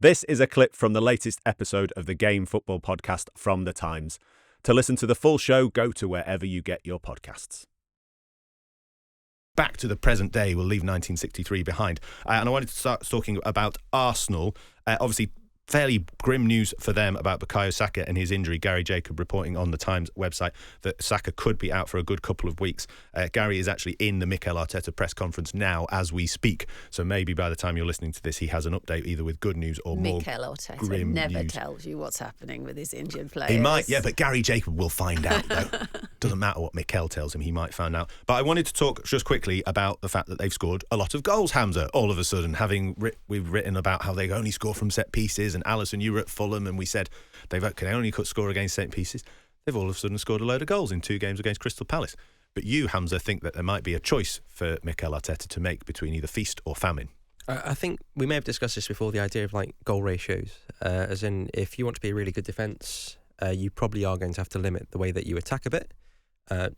This is a clip from the latest episode of the Game Football podcast from The Times. To listen to the full show, go to wherever you get your podcasts. Back to the present day, we'll leave 1963 behind. And I wanted to start talking about Arsenal. Obviously, fairly grim news for them about Bukayo Saka and his injury. Gary Jacob reporting on the Times website that Saka could be out for a good couple of weeks. Gary is actually in the Mikel Arteta press conference now as we speak. So maybe by the time you're listening to this, he has an update either with good news or more Mikel Arteta grim never news. tells you what's happening with his injured players. He might, yeah, but Gary Jacob will find out, though. Doesn't matter what Mikel tells him, he might find out. But I wanted to talk just quickly about the fact that they've scored a lot of goals, Hamzah, all of a sudden. We've written about how they only score from set pieces, and Alyson, you were at Fulham, and we said they can only score against set pieces. They've all of a sudden scored a load of goals in 2 games against Crystal Palace. But you, Hamzah, think that there might be a choice for Mikel Arteta to make between either feast or famine. I think we may have discussed this before, the idea of like goal ratios, as in if you want to be a really good defence, you probably are going to have to limit the way that you attack a bit,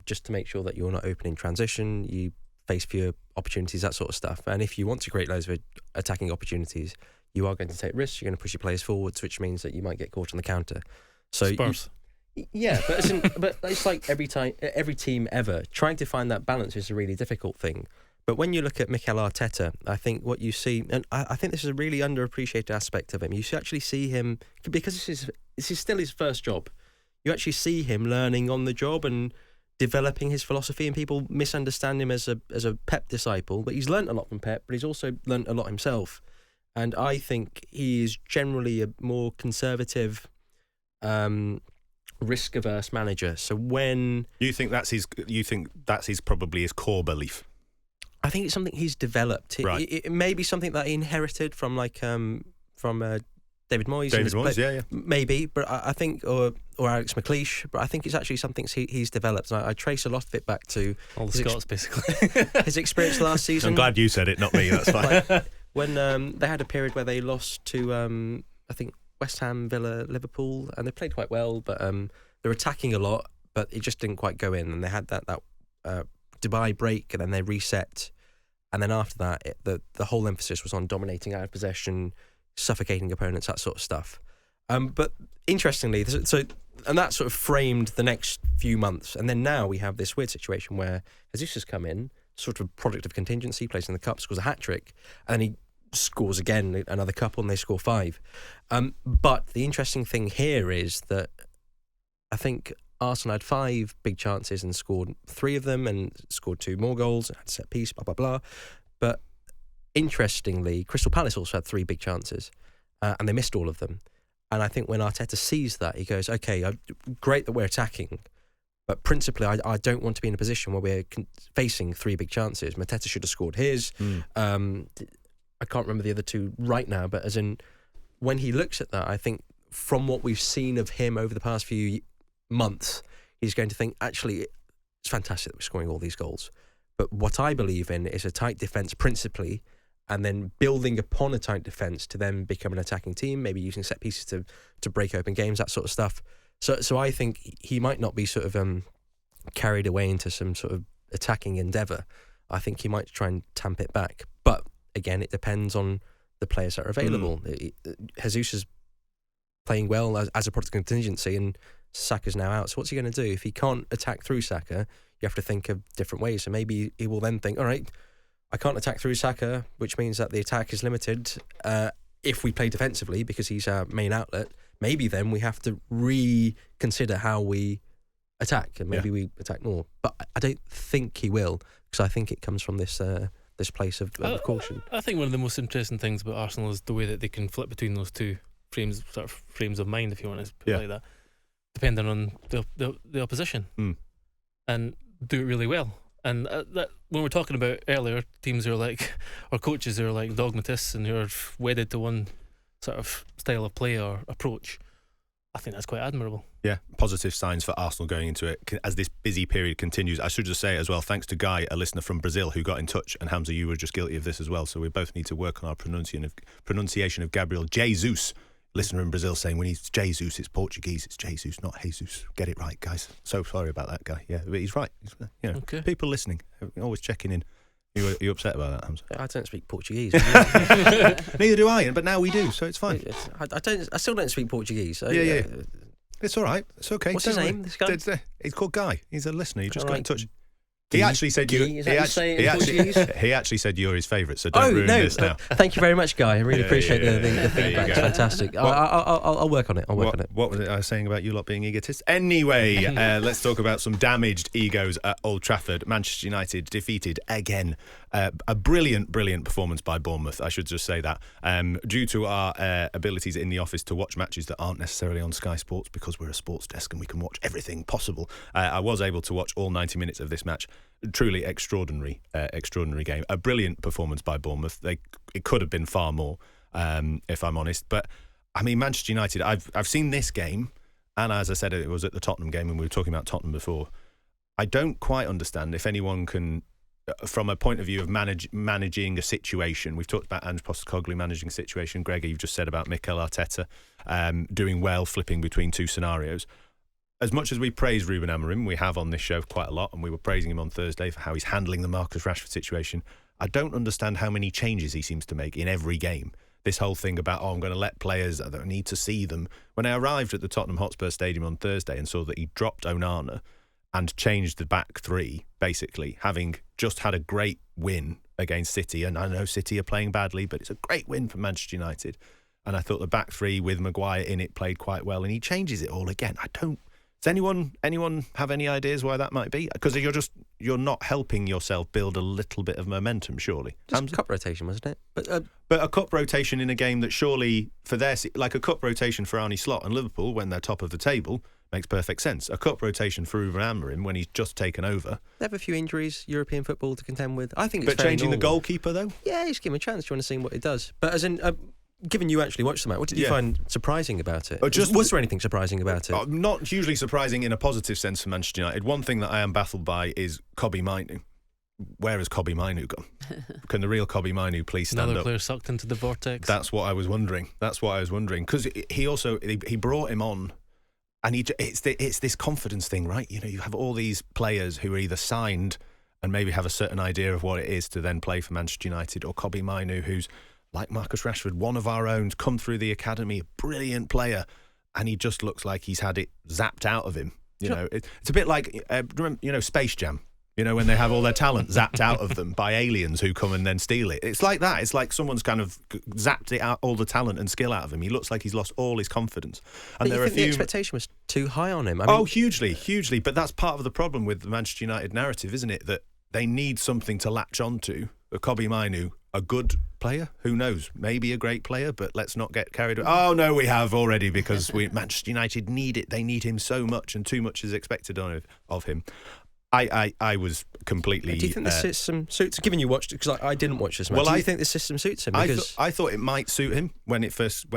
just to make sure that you're not open in transition, you face fewer opportunities, that sort of stuff. And if you want to create loads of attacking opportunities, you are going to take risks, you're going to push your players forwards, which means that you might get caught on the counter. So Spurs. But it's like every team ever, trying to find that balance is a really difficult thing. But when you look at Mikel Arteta, I think what you see, and I think this is a really underappreciated aspect of him, you actually see him, because this is still his first job, you actually see him learning on the job and developing his philosophy, and people misunderstand him as a Pep disciple, but he's learnt a lot from Pep, but he's also learnt a lot himself. And I think he is generally a more conservative, risk-averse manager. So when You think that's probably his core belief? I think it's something he's developed. Right. It may be something that he inherited from David Moyes. David Moyes, yeah. Maybe, but I think, or Alex McLeish, but I think it's actually something he's developed. And I trace a lot of it back to All the Scots, basically. his experience last season. I'm glad you said it, not me, that's fine. When they had a period where they lost to, I think, West Ham, Villa, Liverpool, and they played quite well, but they were attacking a lot, but it just didn't quite go in. And they had that Dubai break, and then they reset. And then after that, the whole emphasis was on dominating out of possession, suffocating opponents, that sort of stuff. But interestingly, and that sort of framed the next few months. And then now we have this weird situation where Jesus has come in, sort of product of contingency, plays in the cup, scores a hat-trick, and then he scores again, another couple, and they score 5. But the interesting thing here is that I think Arsenal had 5 big chances and scored 3 of them, and scored 2 more goals, had a set piece, blah, blah, blah. But interestingly, Crystal Palace also had 3 big chances, and they missed all of them. And I think when Arteta sees that, he goes, okay, great that we're attacking, but principally, I don't want to be in a position where we're facing 3 big chances. Mateta should have scored his. I can't remember the other 2 right now, but as in, when he looks at that, I think from what we've seen of him over the past few months, he's going to think, actually, it's fantastic that we're scoring all these goals. But what I believe in is a tight defence principally, and then building upon a tight defence to then become an attacking team, maybe using set pieces to break open games, that sort of stuff. So I think he might not be sort of carried away into some sort of attacking endeavour. I think he might try and tamp it back. But again, it depends on the players that are available. Jesus is playing well as a product of contingency, and Saka's now out. So what's he going to do? If he can't attack through Saka, you have to think of different ways. So maybe he will then think, all right, I can't attack through Saka, which means that the attack is limited. If we play defensively, because he's our main outlet, maybe then we have to reconsider how we attack, and maybe we attack more. But I don't think he will, because I think it comes from this place of caution. I think one of the most interesting things about Arsenal is the way that they can flip between those 2 frames of mind, if you want to put it like that, depending on the opposition, and do it really well. And that, when we're talking about earlier, teams who are like, or coaches who are like dogmatists and who are wedded to one sort of style of play or approach, I think that's quite admirable. Yeah, positive signs for Arsenal going into it as this busy period continues. I should just say as well, thanks to Guy, a listener from Brazil, who got in touch, and Hamzah, you were just guilty of this as well, so we both need to work on our pronunciation of Gabriel Jesus. Listener in Brazil saying when he's Jesus, it's Portuguese, it's Jesus, not Jesus. Get it right, guys. So sorry about that, Guy. Yeah, but he's right. Okay. People listening, always checking in. You upset about that, Hamzah? I don't speak Portuguese. Neither do I, but now we do, so it's fine. I still don't speak Portuguese. So, Yeah. It's all right. It's okay. What's his name? This guy? He's called Guy. He's a listener. You just got in touch. He He actually said you. Is that how you say it in Portuguese? He actually said you're his favourite. So don't ruin this now. Thank you very much, Guy. I really appreciate the There you feedback. It's go. fantastic. I'll work on it. What was it I was saying about you lot being egotists? Anyway, let's talk about some damaged egos at Old Trafford. Manchester United defeated again. A brilliant performance by Bournemouth. I should just say that. Due to our abilities in the office to watch matches that aren't necessarily on Sky Sports, because we're a sports desk and we can watch everything possible, I was able to watch all 90 minutes of this match. Truly extraordinary game. A brilliant performance by Bournemouth. It could have been far more, if I'm honest. But I mean, Manchester United. I've seen this game, and as I said, it was at the Tottenham game, and we were talking about Tottenham before. I don't quite understand if anyone can, from a point of view of managing a situation. We've talked about Ange Postecoglou managing a situation. Gregor, you've just said about Mikel Arteta doing well, flipping between two scenarios. As much as we praise Rubin Amorim, we have on this show quite a lot, and we were praising him on Thursday for how he's handling the Marcus Rashford situation. I don't understand how many changes he seems to make in every game. This whole thing about, I'm going to let players, I don't need to see them. When I arrived at the Tottenham Hotspur Stadium on Thursday and saw that he dropped Onana and changed the back three, basically, having just had a great win against City, and I know City are playing badly, but it's a great win for Manchester United. And I thought the back three with Maguire in it played quite well, and he changes it all again. Does anyone have any ideas why that might be? Because you're not helping yourself build a little bit of momentum, surely. Just cup rotation, wasn't it? But a cup rotation in a game that surely, for like a cup rotation for Arne Slot and Liverpool when they're top of the table, makes perfect sense. A cup rotation for Rubin Amorim when he's just taken over. They have a few injuries, European football to contend with. I think it's But very changing the normal. goalkeeper, though? Yeah, just give him a chance. You want to see what he does. But as in, given you actually watched the match, what did you find surprising about it? Was there anything surprising about it? Not hugely surprising in a positive sense for Manchester United. One thing that I am baffled by is Kobbie Mainoo. Where has Kobbie Mainoo gone? Can the real Kobbie Mainoo please stand Another up? player sucked into the vortex. That's what I was wondering. Because he brought him on, and it's this confidence thing, right? You know, you have all these players who are either signed and maybe have a certain idea of what it is to then play for Manchester United, or Kobbie Mainoo, who's like Marcus Rashford, one of our own, come through the academy, a brilliant player, and he just looks like he's had it zapped out of him. It's a bit like Space Jam. You know, when they have all their talent zapped out of them by aliens who come and then steal it. It's like that. It's like someone's kind of zapped it out, all the talent and skill out of him. He looks like he's lost all his confidence. And but you think the expectation was too high on him? Hugely. But that's part of the problem with the Manchester United narrative, isn't it? That they need something to latch onto. Kobbie Mainoo, a good player, who knows, maybe a great player, but let's not get carried away. Oh no, we have already, because Manchester United need it. They need him so much, and too much is expected of him. I was completely. Do you think the system suits? Given you watched it, because I didn't watch this match. Well, do you think the system suits him? Because I thought it might suit him when it first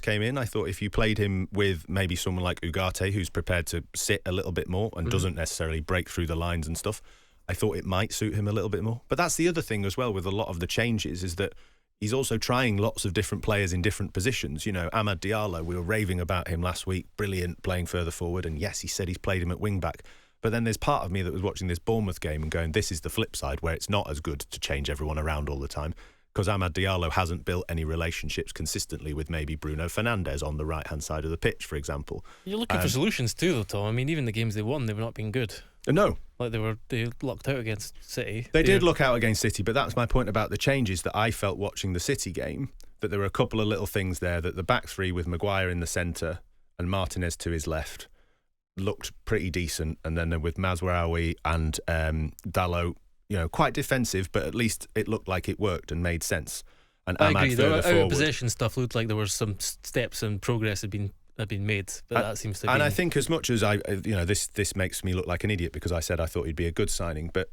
came in. I thought if you played him with maybe someone like Ugarte, who's prepared to sit a little bit more and doesn't necessarily break through the lines and stuff, I thought it might suit him a little bit more. But that's the other thing as well with a lot of the changes, is that he's also trying lots of different players in different positions. You know, Amad Diallo, we were raving about him last week, brilliant playing further forward, and yes, he said he's played him at wing back. But then there's part of me that was watching this Bournemouth game and going, this is the flip side, where it's not as good to change everyone around all the time, because Amad Diallo hasn't built any relationships consistently with maybe Bruno Fernandes on the right-hand side of the pitch, for example. You're looking for solutions too, though, Tom. I mean, even the games they won, they've not been good. No. Like they lucked out against City. They did look out against City, but that's my point about the changes that I felt watching the City game, that there were a couple of little things there, that the back three with Maguire in the centre and Martinez to his left looked pretty decent, and then with Mazraoui and Dalot, quite defensive, but at least it looked like it worked and made sense. And I Amad agree. further Out forward. of possession stuff looked like there were some steps and progress had been made, but that seems to be. And I think as much as this makes me look like an idiot because I said I thought he'd be a good signing, but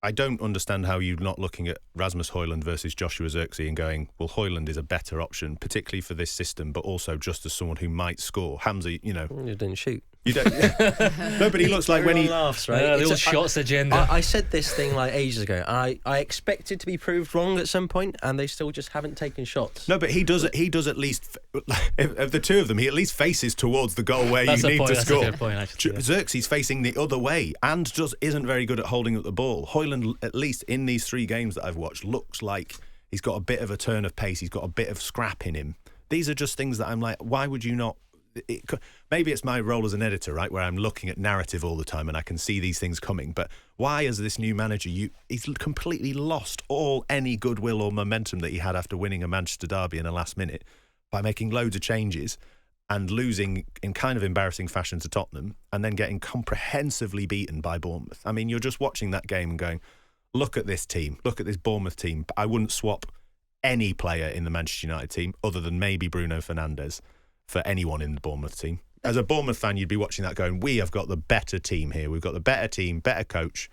I don't understand how you're not looking at Rasmus Højlund versus Joshua Zirkzee and going, well, Højlund is a better option, particularly for this system, but also just as someone who might score. Hamzah, You didn't shoot. You don't. No, but he looks like when he laughs, right? The old shots agenda. I said this thing like ages ago. I expected to be proved wrong at some point, and they still just haven't taken shots. No, but he does at least. Of the two of them, he at least faces towards the goal where That's you a need point, to that's score. a good point, actually, yeah. Xerxes facing the other way and just isn't very good at holding up the ball. Højlund, at least in these 3 games that I've watched, looks like he's got a bit of a turn of pace. He's got a bit of scrap in him. These are just things that I'm like, why would you not? Maybe it's my role as an editor, right, where I'm looking at narrative all the time and I can see these things coming. But why, as this new manager, he's completely lost any goodwill or momentum that he had after winning a Manchester derby in the last minute by making loads of changes and losing in kind of embarrassing fashion to Tottenham and then getting comprehensively beaten by Bournemouth. I mean, you're just watching that game and going, look at this team, look at this Bournemouth team. I wouldn't swap any player in the Manchester United team other than maybe Bruno Fernandes for anyone in the Bournemouth team. As a Bournemouth fan, you'd be watching that going, we have got the better team here. We've got the better team, better coach,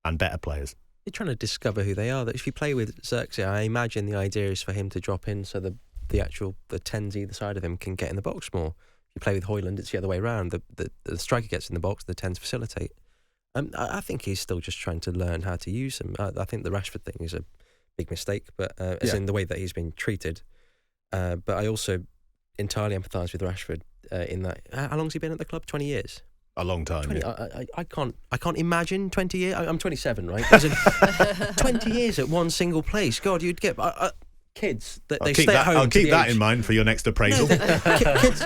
and better players. You're trying to discover who they are. That if you play with Xerxes, I imagine the idea is for him to drop in so the 10s either side of him can get in the box more. If you play with Højlund, it's the other way around. The striker gets in the box, the 10s facilitate. I think he's still just trying to learn how to use them. I think the Rashford thing is a big mistake, but as in the way that he's been treated. But I also entirely empathise with Rashford in that. How long's he been at the club? 20 years. A long time. 20, Yeah. I can't imagine 20 years. I'm 27, right? As in, 20 years at one single place. God, you'd get kids that they stay at home. I'll keep that in mind for your next appraisal.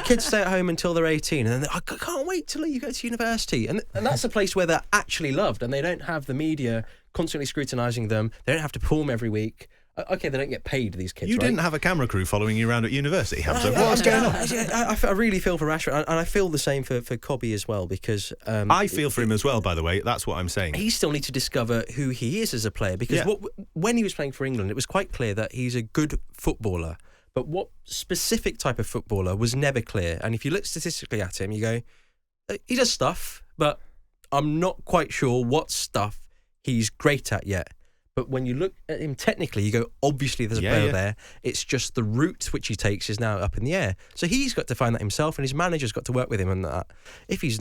Kids stay at home until they're 18, and then I can't wait till you go to university. And that's a place where they're actually loved, and they don't have the media constantly scrutinising them. They don't have to perform every week. Okay, they don't get paid, these kids, You right? didn't have a camera crew following you around at university, Hamzah. What's going on? I really feel for Rashford, and I feel the same for Cobby as well, because... I feel for him as well, by the way. That's what I'm saying. He still needs to discover who he is as a player, because when he was playing for England, it was quite clear that he's a good footballer, but what specific type of footballer was never clear. And if you look statistically at him, you go, he does stuff, but I'm not quite sure what stuff he's great at yet. But when you look at him technically, you go, obviously there's a player there. It's just the route which he takes is now up in the air. So he's got to find that himself, and his manager's got to work with him on that. If he's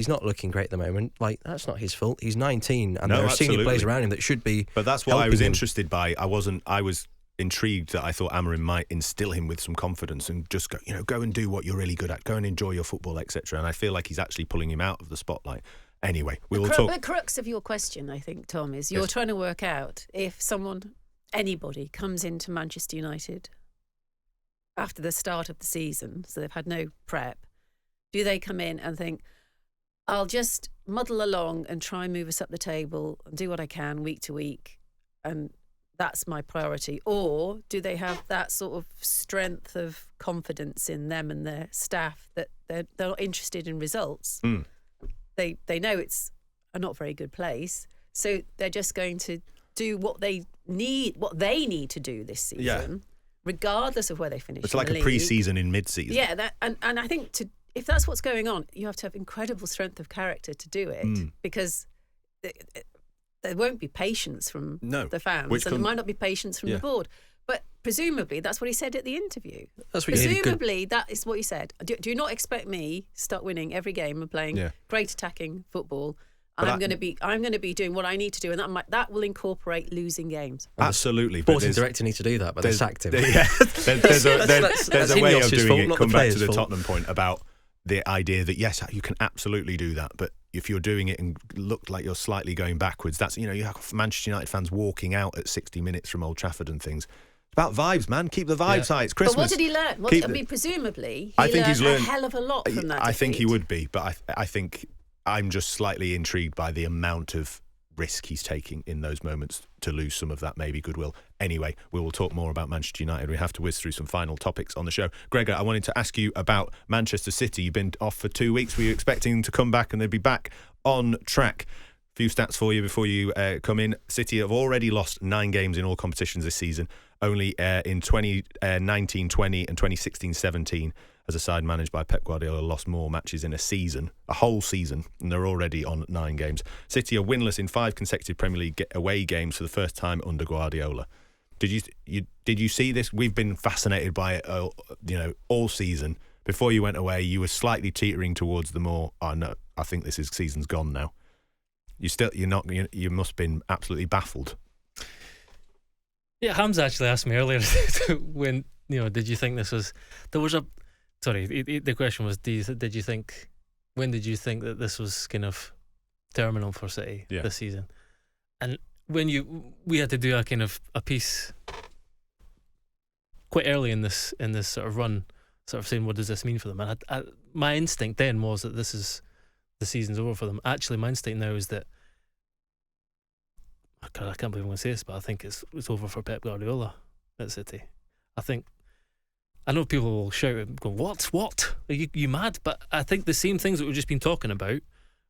not looking great at the moment, like, that's not his fault. He's 19, and there are senior players around him that should be. But that's what I was interested by. I was intrigued that I thought Amorim might instill him with some confidence and just go and do what you're really good at, go and enjoy your football, etc. And I feel like he's actually pulling him out of the spotlight. Anyway, we will talk. The crux of your question, I think, Tom, is you're trying to work out if anybody comes into Manchester United after the start of the season, so they've had no prep, do they come in and think, I'll just muddle along and try and move us up the table and do what I can week to week, and that's my priority? Or do they have that sort of strength of confidence in them and their staff that they're not interested in results? They know it's a not very good place, so they're just going to do what they need to do this season, regardless of where they finish. It's like a pre-season in mid-season. Yeah, and I think if that's what's going on, you have to have incredible strength of character to do it, because there won't be patience from the fans, and there might not be patience from the board. But presumably, that's what he said at the interview. That's what presumably, that is what he said. Do not expect me to start winning every game and playing great attacking football. I'm going to be doing what I need to do, and that will incorporate losing games. Absolutely. Sporting director need to do that, but they sacked him. There's a way of doing it. Come back to the fault. Tottenham point about the idea that yes, you can absolutely do that, but if you're doing it and look like you're slightly going backwards, that's you have Manchester United fans walking out at 60 minutes from Old Trafford and things. About vibes, man. Keep the vibes high. It's Christmas. But what did he learn? Presumably, I think he's learned a hell of a lot from that. I think he would be, but I think I'm just slightly intrigued by the amount of risk he's taking in those moments to lose some of that maybe goodwill. Anyway, we will talk more about Manchester United. We have to whiz through some final topics on the show. Gregor, I wanted to ask you about Manchester City. You've been off for 2 weeks. Were you expecting them to come back and they'd be back on track? A few stats for you before you come in. City have already lost 9 games in all competitions this season. Only in 2019-20 and 2016-17, as a side managed by Pep Guardiola, lost more matches in a whole season, and they're already on 9 games. City are winless in 5 consecutive Premier League away games for the first time under Guardiola. Did you see this? We've been fascinated by it, all season. before you went away, you were slightly teetering towards the more, oh no, I think this season's gone now. You must have been absolutely baffled. Yeah, Hamzah actually asked me earlier when, did you think this was, the question was, when did you think that this was kind of terminal for City this season? And when we had to do a piece quite early in this sort of run, sort of saying, what does this mean for them? And my instinct then was that the season's over for them. Actually, my instinct now is that, God, I can't believe I'm going to say this, but I think it's over for Pep Guardiola at City. I know people will shout and go, what? Are you mad? But I think the same things that we've just been talking about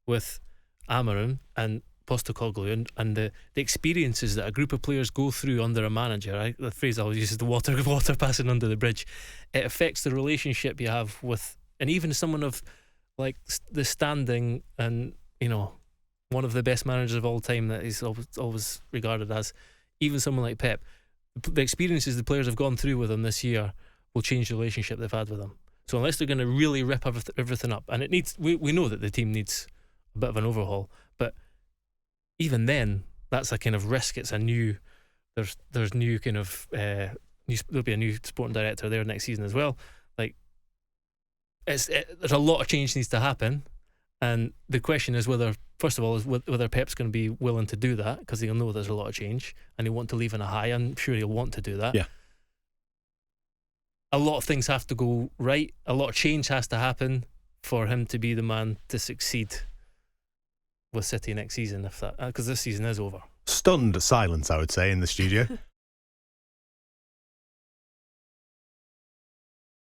with Amorim and Postecoglou and the experiences that a group of players go through under a manager, the phrase I always use is the water passing under the bridge. It affects the relationship you have with, and even someone of like the standing and, one of the best managers of all time that he's always regarded as, even someone like Pep. The experiences the players have gone through with him this year will change the relationship they've had with him. So unless they're going to really rip everything up, and it needs, we know that the team needs a bit of an overhaul, but even then, that's a kind of risk. It's a new, there's new kind of there'll be a new sporting director there next season as well. Like, there's a lot of change needs to happen, and the question is whether Pep's going to be willing to do that, because he'll know there's a lot of change and he'll want to leave on a high. I'm sure he'll want to do that. Yeah. A lot of things have to go right. A lot of change has to happen for him to be the man to succeed with City next season, because this season is over. Stunned silence, I would say, in the studio.